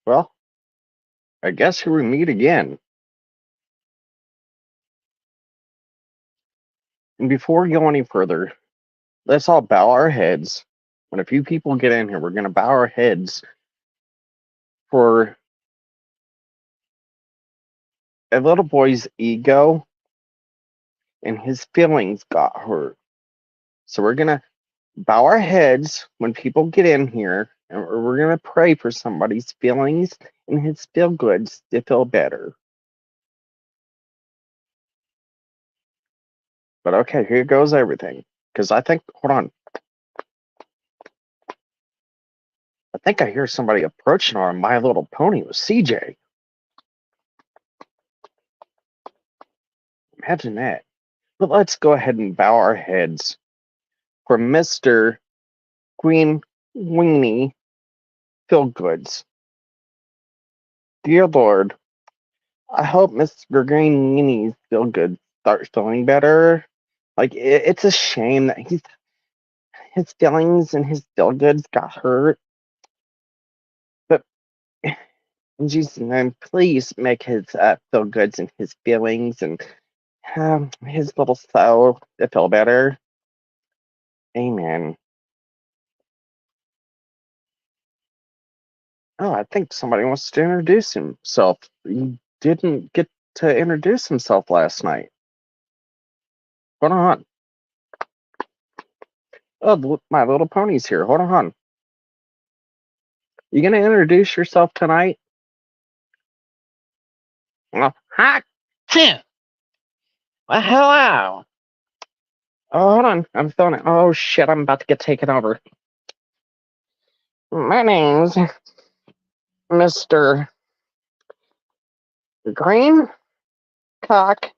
Well, I guess here we meet again. And before we go any further, let's all bow our heads. When a few people get in here, we're going to bow our heads for a little boy's ego and his feelings got hurt. So we're going to bow our heads when people get in here, and we're going to pray for somebody's feelings and his feel goods to feel better. But okay, here goes everything. Because hold on, I think I hear somebody approaching on My Little Pony with CJ. Imagine that. But let's go ahead and bow our heads for Mr. Green Weenie Feel Goods. Dear Lord, I hope Mr. Green Weenie Feel Good starts feeling better. Like, it's a shame that his feelings and his feel goods got hurt. But in Jesus' name, please make his feel goods and his feelings and his little soul to feel better. Amen. Oh, I think somebody wants to introduce himself. He didn't get to introduce himself last night. Hold on. Oh, My Little Pony's here. Hold on. You gonna introduce yourself tonight? Well, hi. Well, hello. Oh, hold on. I'm feeling it. Oh, shit. I'm about to get taken over. My name's Mr. Green Cock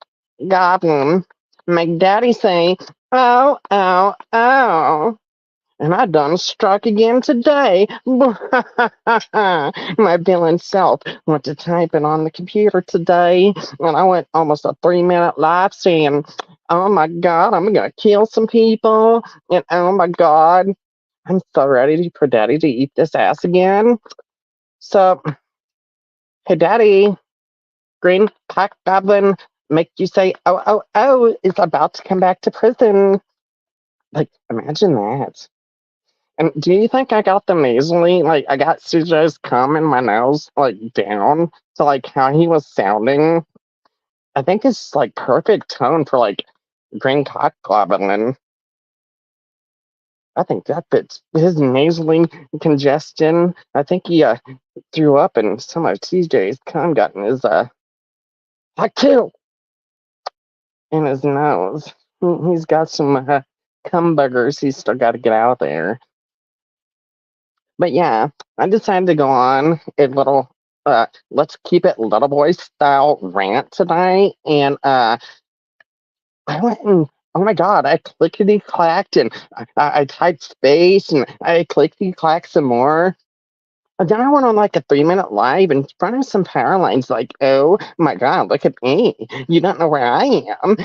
Goblin. Make Daddy say, oh, oh, oh. And I done struck again today. My villain self went to type it on the computer today, and I went almost a 3-minute live saying, oh my god, I'm gonna kill some people, and oh my god, I'm so ready for Daddy to eat this ass again. So, hey Daddy, Green Pack Goblin, make you say, oh, oh, oh, is about to come back to prison. Like, imagine that. And do you think I got them nasally? Like, I got CJ's cum in my nose, like, down to, like, how he was sounding. I think it's, like, perfect tone for, like, Green Cock Goblin. I think that fits his nasally congestion. I think he, threw up and some of CJ's cum got in his, like, too, in his nose. He's got some, cum buggers he's still got to get out there. But yeah, I decided to go on a little let's keep it little boy style rant tonight. And I went and oh my god, I clickety clacked and I typed space and I clickety clacked some more. And then I went on like a 3-minute live in front of some power lines, like, oh my god, look at me. You don't know where I am.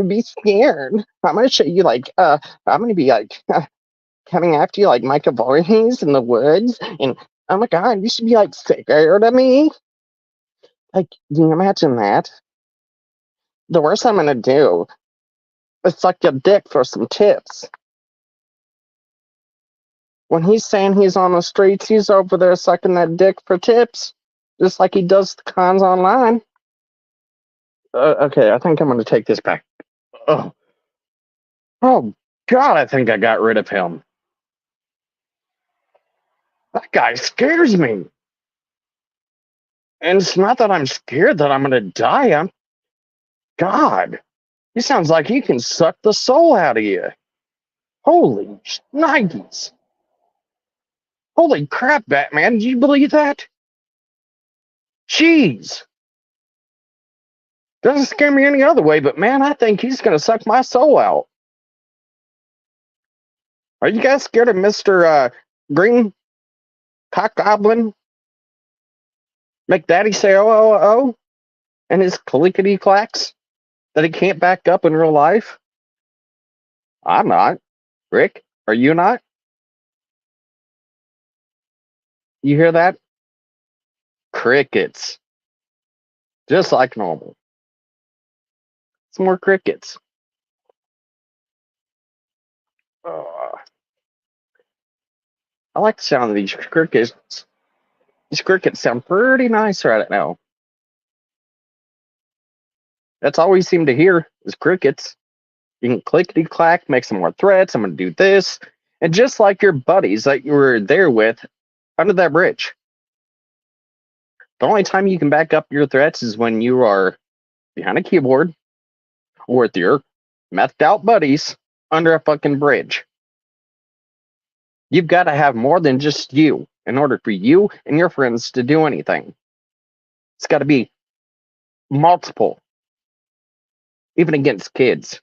Be scared. I'm gonna show you like I'm gonna be like coming after you like Michael Voorhees in the woods, and oh my god, you should be like scared of me. Like, can you imagine that? The worst I'm gonna do is suck your dick for some tips. When he's saying he's on the streets, he's over there sucking that dick for tips, just like he does the cons online. Okay, I think I'm gonna take this back. Oh, oh God, I think I got rid of him. That guy scares me. And it's not that I'm scared that I'm gonna die. God. He sounds like he can suck the soul out of you. Holy shnikes. Holy crap, Batman. Do you believe that? Jeez. Doesn't scare me any other way, but man, I think he's going to suck my soul out. Are you guys scared of Mr. Green Cock Goblin? Make Daddy say oh, oh, oh? And his clickety clacks that he can't back up in real life? I'm not. Rick, are you not? You hear that? crickets. Just like normal. Some more crickets. Uh, I like the sound of these crickets. These crickets sound pretty nice right now. That's all we seem to hear is crickets. You can clickety clack, make some more threats. I'm going to do this. And just like your buddies that you were there with under that bridge, the only time you can back up your threats is when you are behind a keyboard or with your methed out buddies under a fucking bridge. You've got to have more than just you in order for you and your friends to do anything. It's got to be multiple, even against kids.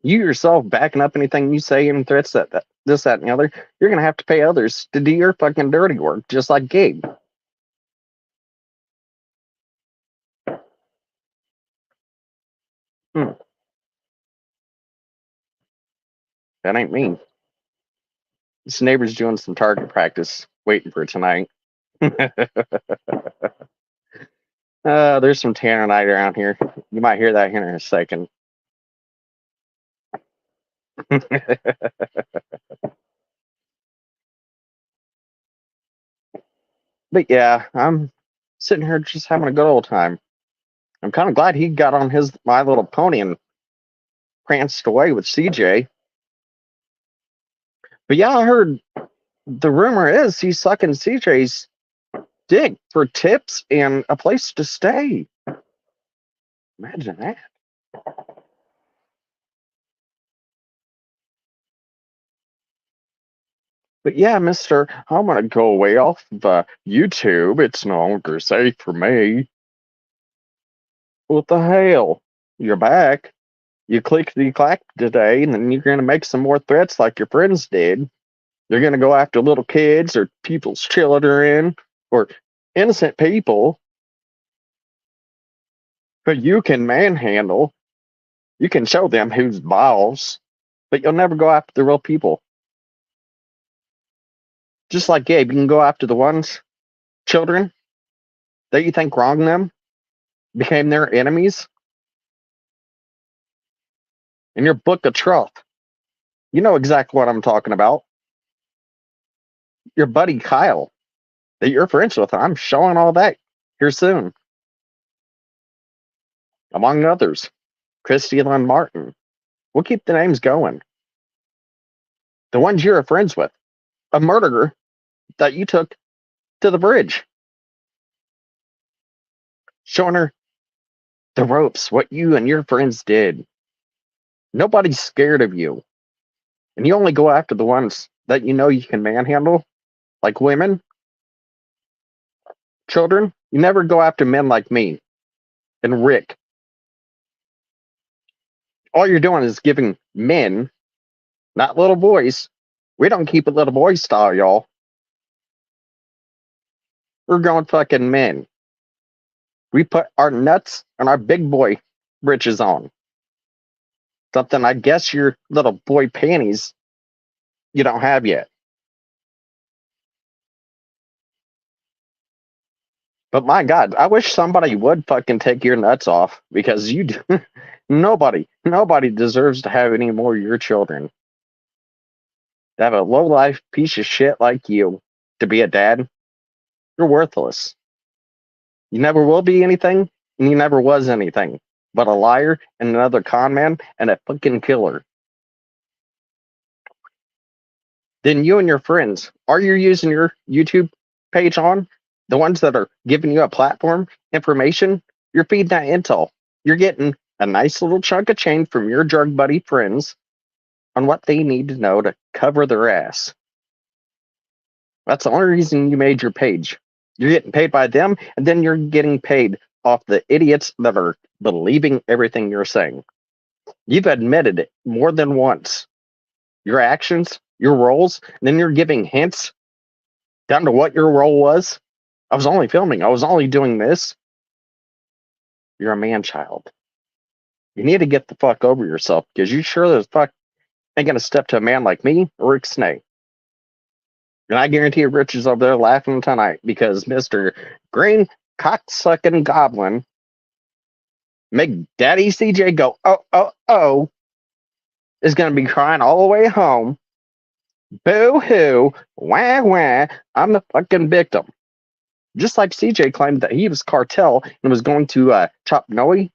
You yourself backing up anything you say and threats that this, that, and the other, you're going to have to pay others to do your fucking dirty work, just like Gabe. That ain't me. This neighbor's doing some target practice, waiting for tonight. There's some tannerite around here. You might hear that here in a second. But yeah, I'm sitting here just having a good old time. I'm kind of glad he got on his My Little Pony and pranced away with CJ. But yeah, I heard the rumor is he's sucking CJ's dick for tips and a place to stay. Imagine that. But yeah, mister, I'm going to go away off of YouTube. It's no longer safe for me. What the hell? You're back. You clickety clack today, and then you're going to make some more threats like your friends did. You're going to go after little kids or people's children or innocent people who you can manhandle. You can show them who's boss, but you'll never go after the real people. Just like Gabe, you can go after the ones, children, that you think wronged them, became their enemies. In your book of truth, you know exactly what I'm talking about. Your buddy Kyle, that you're friends with, I'm showing all that here soon. Among others, Christy Lynn Martin. We'll keep the names going. The ones you're friends with. A murderer that you took to the bridge. Showing her the ropes, what you and your friends did. Nobody's scared of you. And you only go after the ones that you know you can manhandle, like women, children. You never go after men like me and Rick. All you're doing is giving men, not little boys. We don't keep it little boy style, y'all. We're going fucking men. We put our nuts and our big boy britches on. Something I guess your little boy panties you don't have yet. But my God, I wish somebody would fucking take your nuts off because you do. Nobody deserves to have any more of your children. To have a low life piece of shit like you to be a dad, you're worthless. You never will be anything, and you never was anything but a liar and another con man and a fucking killer. Then you and your friends, are you using your YouTube page on? The ones that are giving you a platform, information, you're feeding that intel. You're getting a nice little chunk of change from your drug buddy friends on what they need to know to cover their ass. That's the only reason you made your page. You're getting paid by them, and then you're getting paid off the idiots that are believing everything you're saying. You've admitted it more than once. Your actions, your roles, and then you're giving hints down to what your role was. I was only filming. I was only doing this. You're a man child. You need to get the fuck over yourself because you sure as fuck ain't gonna step to a man like me or Rick Snake. And I guarantee you Rich is over there laughing tonight because Mr. Green Cocksucking Goblin make Daddy CJ go, oh, oh, oh, is going to be crying all the way home. Boo hoo, wah wah, I'm the fucking victim. Just like CJ claimed that he was cartel and was going to chop Noe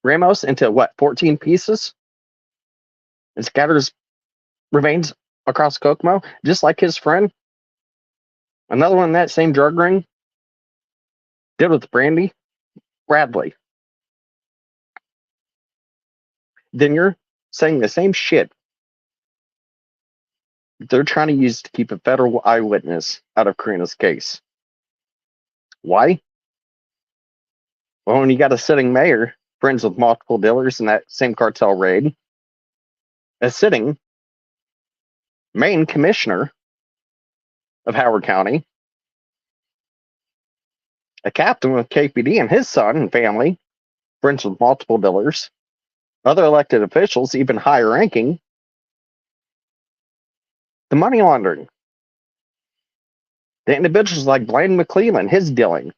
Ramos into what, 14 pieces and scatter his remains across Kokomo, just like his friend, another one in that same drug ring, did with Brandy Bradley. Then you're saying the same shit they're trying to use to keep a federal eyewitness out of Karina's case. Why? Well, when you got a sitting mayor, friends with multiple dealers in that same cartel raid, a sitting Maine commissioner of Howard County, a captain with KPD and his son and family, friends with multiple dealers, other elected officials, even higher ranking, the money laundering, the individuals like Blaine McClellan, his dealing,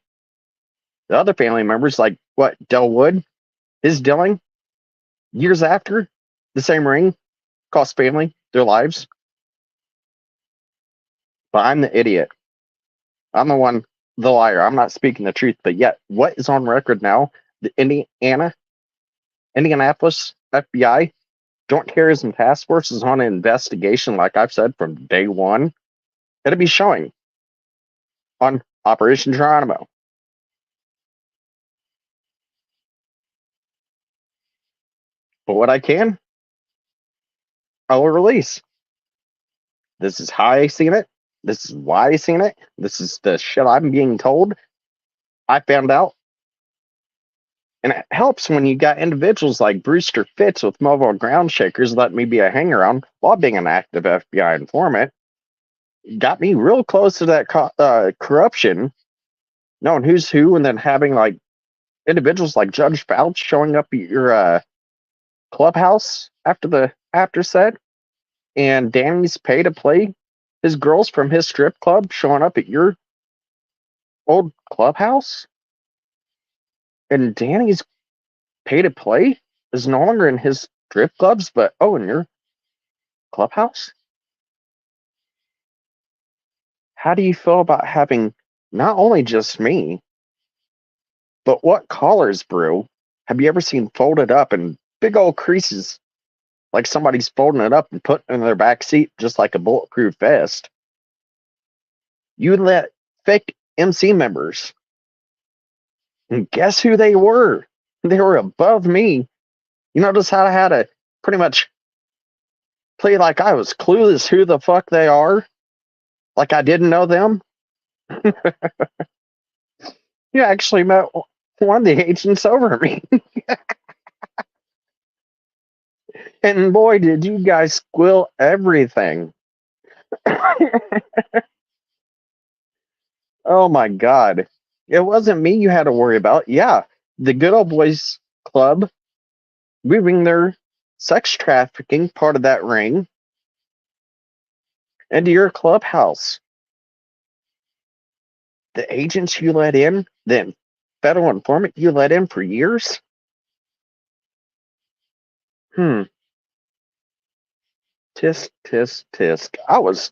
the other family members like what, Del Wood, his dealing, years after the same ring cost family their lives. But I'm the idiot. I'm the one, the liar. I'm not speaking the truth. But yet, what is on record now? The Indianapolis FBI Joint Terrorism Task Force is on an investigation, like I've said from day one. It'll be showing on Operation Geronimo. But what I can, I will release. This is how I seen it. This is why I seen it. This is the shit I'm being told. I found out. And it helps when you got individuals like Brewster Fitz with mobile ground shakers letting me be a hangaround while being an active FBI informant. Got me real close to that corruption, knowing who's who, and then having like individuals like Judge Fouch showing up at your clubhouse after the after set, and Danny's pay to play his girls from his strip club showing up at your old clubhouse, and Danny's pay to play is no longer in his strip clubs, but in your clubhouse. How do you feel about having not only just me, but what collars, brew, have you ever seen folded up in big old creases, like somebody's folding it up and putting it in their back seat, just like a bulletproof vest? You let fake MC members, and guess who they were? They were above me. You notice how I had to pretty much play like I was clueless who the fuck they are? Like I didn't know them? You actually met one of the agents over me. And boy, did you guys squill everything. Oh my God. It wasn't me you had to worry about. Yeah, the Good Old Boys Club moving their sex trafficking part of that ring into your clubhouse. The agents you let in, the federal informant you let in for years? Hmm. Tisk, tisk, tisk. I was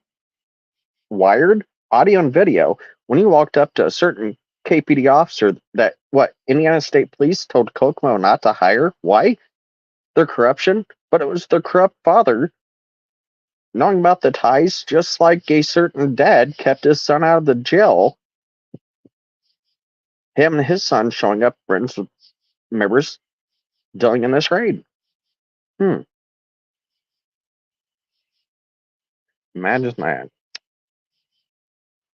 wired, audio and video, when you walked up to a certain KPD officer that, what, Indiana State Police told Kokomo not to hire? Why? Their corruption? But it was their corrupt father knowing about the ties, just like a certain dad kept his son out of the jail. Him and his son showing up friends with members dealing in this raid. Hmm. Imagine that.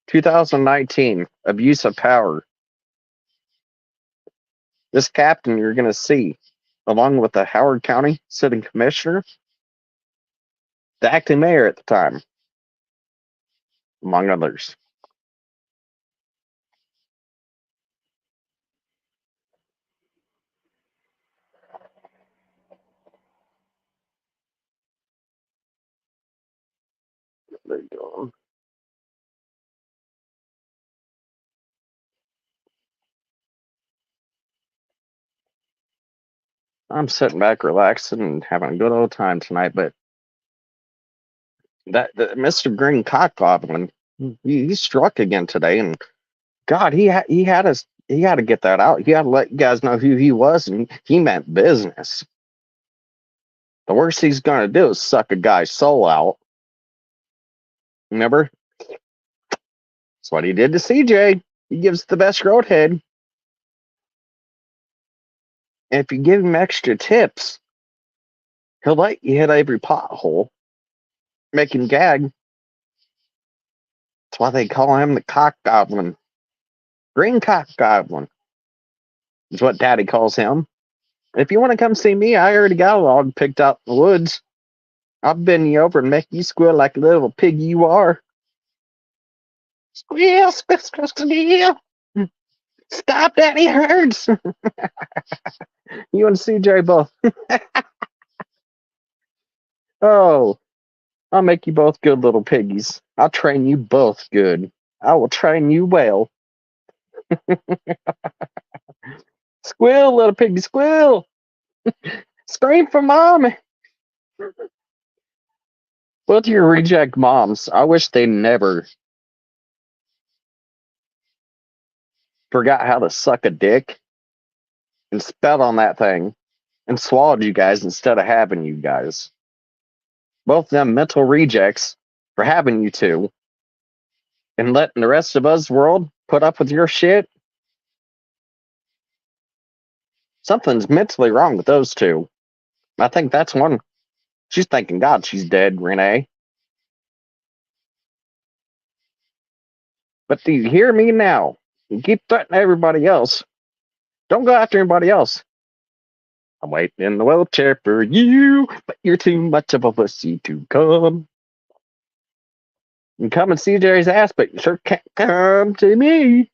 2019, abuse of power. This captain you're going to see, along with the Howard County sitting commissioner, the acting mayor at the time, among others. There you go. I'm sitting back, relaxing, and having a good old time tonight. But that Mr. Green Cock Goblin, he struck again today, and God, he had to get that out. He had to let you guys know who he was, and he meant business. The worst he's gonna do is suck a guy's soul out. Remember? That's what he did to CJ. He gives the best roadhead, and if you give him extra tips, he'll let you hit every pothole, make him gag. That's why they call him the Cock Goblin. Green Cock Goblin is what Daddy calls him. If you want to come see me, I already got a log picked out in the woods. I'll bend you over and make you squeal like a little pig you are. Squeal, squeal, squeal, squeal. Stop, Daddy hurts. You and CJ both. Oh, I'll make you both good little piggies. I'll train you both good. I will train you well. Squeal, little piggy, squeal. Scream for mommy. Both your reject moms, I wish they never forgot how to suck a dick and spat on that thing and swallowed you guys instead of having you guys. Both them mental rejects for having you two and letting the rest of us world put up with your shit. Something's mentally wrong with those two. I think that's one. She's thanking God she's dead, Renee. But do you hear me now? You keep threatening everybody else. Don't go after anybody else. I'm waiting in the wheelchair for you, but you're too much of a pussy to come. You can come and see Jerry's ass, but you sure can't come to me.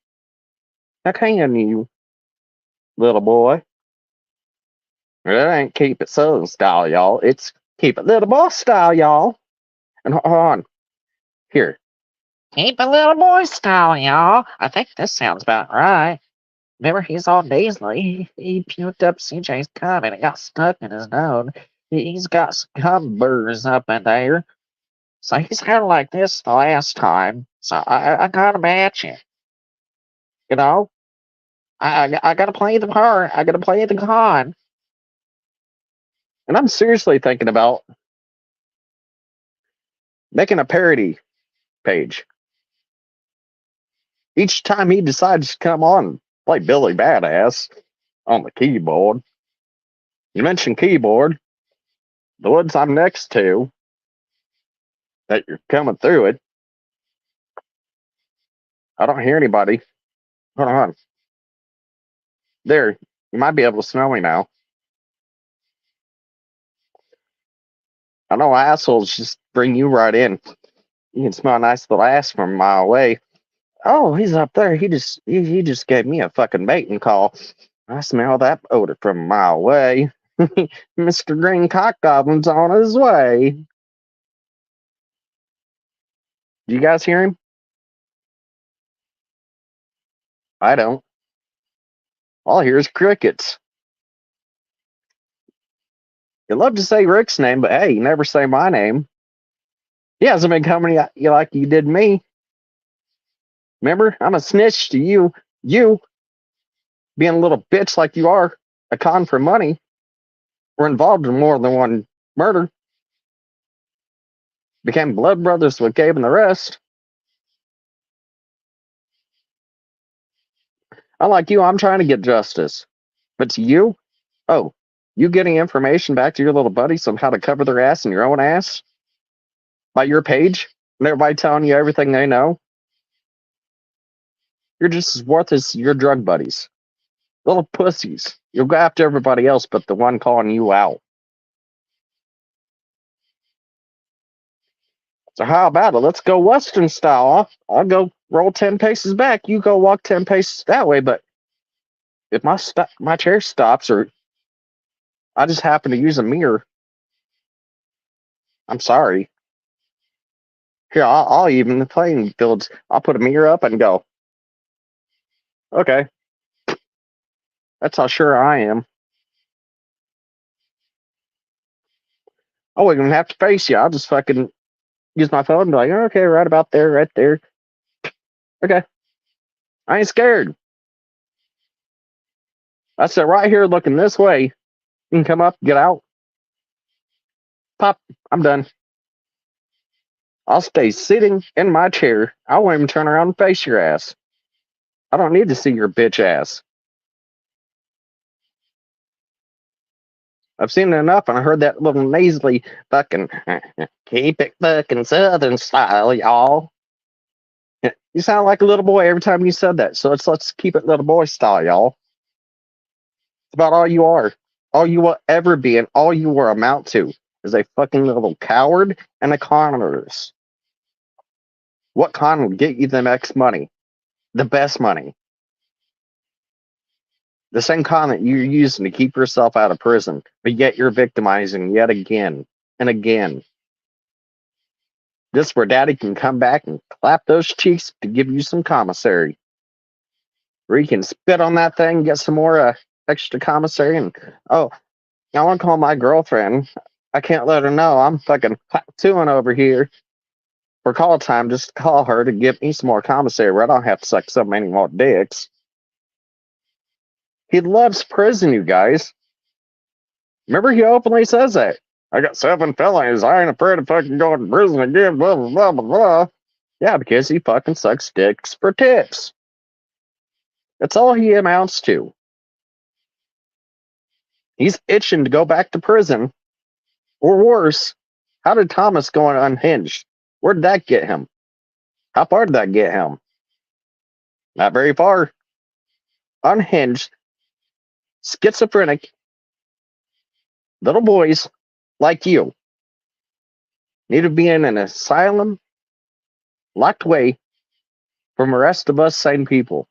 How can you, little boy? That ain't keep it southern style, y'all. It's keep it little boy style, y'all. And hold on. Here. Keep a little boy style, y'all. I think this sounds about right. Remember, he's all nasally. He puked up CJ's cum and it got stuck in his nose. He's got scum burrs up in there. So he's kind of like this the last time. So I gotta match it. You know? I gotta play the part. I gotta play the con. And I'm seriously thinking about making a parody page. Each time he decides to come on, play Billy Badass on the keyboard. You mentioned keyboard. The woods I'm next to, that you're coming through it. I don't hear anybody. Hold on. There. You might be able to smell me now. I know assholes just bring you right in. You can smell a nice little ass from a mile away. Oh, he's up there. He just gave me a fucking mating call. I smell that odor from a mile away. Mr. Green Cock Goblin's on his way. Do you guys hear him? I don't. All I hear is crickets. You love to say Rick's name, but hey, you never say my name. He hasn't been coming you like you did me. Remember, I'm a snitch to you. You, being a little bitch like you are, a con for money, were involved in more than one murder. Became blood brothers with Gabe and the rest. Unlike you, I'm trying to get justice. But to you, oh, you getting information back to your little buddies on how to cover their ass in your own ass? By your page? And everybody telling you everything they know? You're just as worthless as your drug buddies. Little pussies. You'll go after everybody else but the one calling you out. So how about it? Let's go Western style. I'll go roll 10 paces back. You go walk 10 paces that way. But if my chair stops or I just happen to use a mirror, I'm sorry. Here, I'll even the playing fields. I'll put a mirror up and go, okay, that's how sure I am. I wouldn't even have to face you. I'll just fucking use my phone and be like, okay, right about there, right there. Okay. I ain't scared. I sit right here looking this way. You can come up, get out. Pop, I'm done. I'll stay sitting in my chair. I won't even turn around and face your ass. I don't need to see your bitch ass. I've seen it enough, and I heard that little nasally fucking keep it fucking southern style, y'all. You sound like a little boy every time you said that. So let's keep it little boy style, y'all. It's about all you are, all you will ever be, and all you will amount to is a fucking little coward and a con artist. What con will get you the next money, the best money? The same con that you're using to keep yourself out of prison, but yet you're victimizing yet again and again. This where daddy can come back and clap those cheeks to give you some commissary. Where you can spit on that thing, get some more extra commissary, and oh, I want to call my girlfriend. I can't let her know I'm fucking tattooing over here for call time. Just call her to give me some more commissary where I don't have to suck so many more dicks. He loves prison, you guys. Remember, he openly says that. I got 7 felonies. I ain't afraid of fucking going to prison again, blah, blah, blah, blah, blah. Yeah, because he fucking sucks dicks for tips. That's all he amounts to. He's itching to go back to prison. Or worse, how did Thomas go on unhinged? Where did that get him? How far did that get him? Not very far. Unhinged, schizophrenic, little boys like you need to be in an asylum locked away from the rest of us sane people.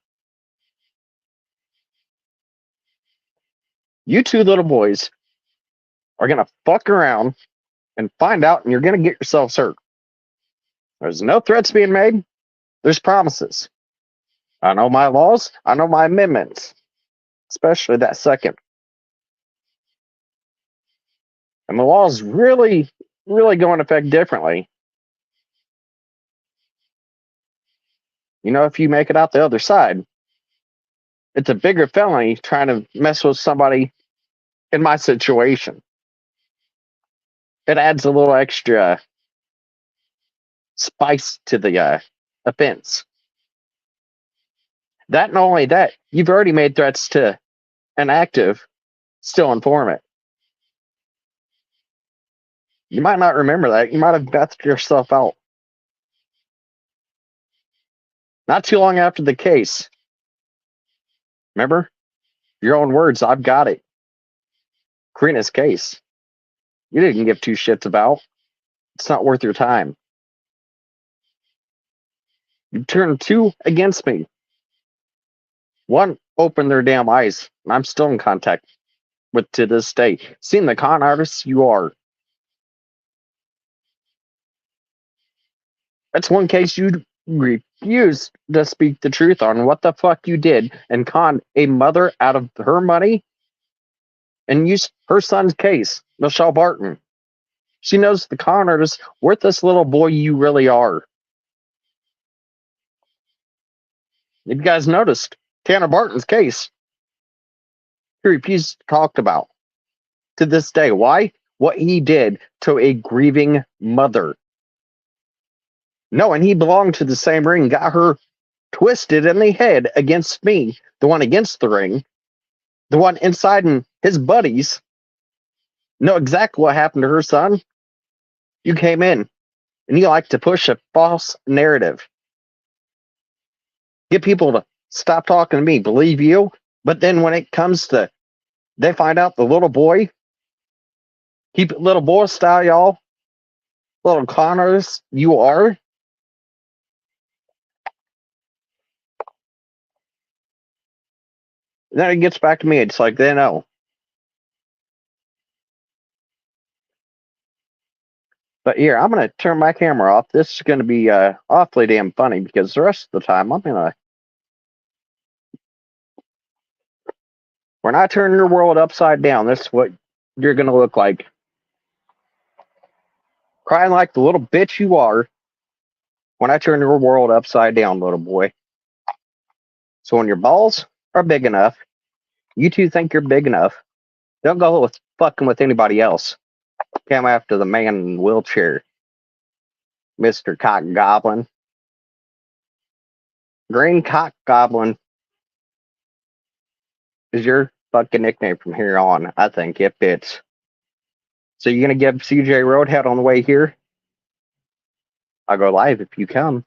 You two little boys are going to fuck around and find out, and you're going to get yourselves hurt. There's no threats being made. There's promises. I know my laws. I know my amendments, especially that second. And the laws really, really go into effect differently. You know, if you make it out the other side, it's a bigger felony trying to mess with somebody in my situation. It adds a little extra spice to the offense. That and only that, you've already made threats to an active still informant. You might not remember that. You might have bethed yourself out. Not too long after the case. Remember? Your own words, I've got it. Karina's case. You didn't give 2 shits about. It's not worth your time. You turned 2 against me. 1 opened their damn eyes. And I'm still in contact with to this day. Seeing the con artists you are. That's one case you refused to speak the truth on what the fuck you did and conned a mother out of her money and used her son's case, Michelle Barton. She knows the con artist, worthless little boy you really are. If you guys noticed, Tanner Barton's case, he refused to talk about to this day. Why? What he did to a grieving mother. No, and he belonged to the same ring, got her twisted in the head against me, the one against the ring, the one inside and his buddies know exactly what happened to her son. You came in and you like to push a false narrative. Get people to stop talking to me, believe you. But then when it comes to, they find out the little boy, keep it little boy style, y'all. Little conners you are. Then it gets back to me. It's like they know. But here, I'm gonna turn my camera off. This is gonna be awfully damn funny because the rest of the time I'm gonna. When I turn your world upside down, this is what you're gonna look like. crying like the little bitch you are when I turn your world upside down, little boy. So when your balls are big enough, you two think you're big enough. Don't go with fucking with anybody else. Come after the man in the wheelchair, Mr. Cock Goblin. Green Cock Goblin is your fucking nickname from here on. I think it fits. So you gonna give CJ Roadhead on the way here? I'll go live if you come.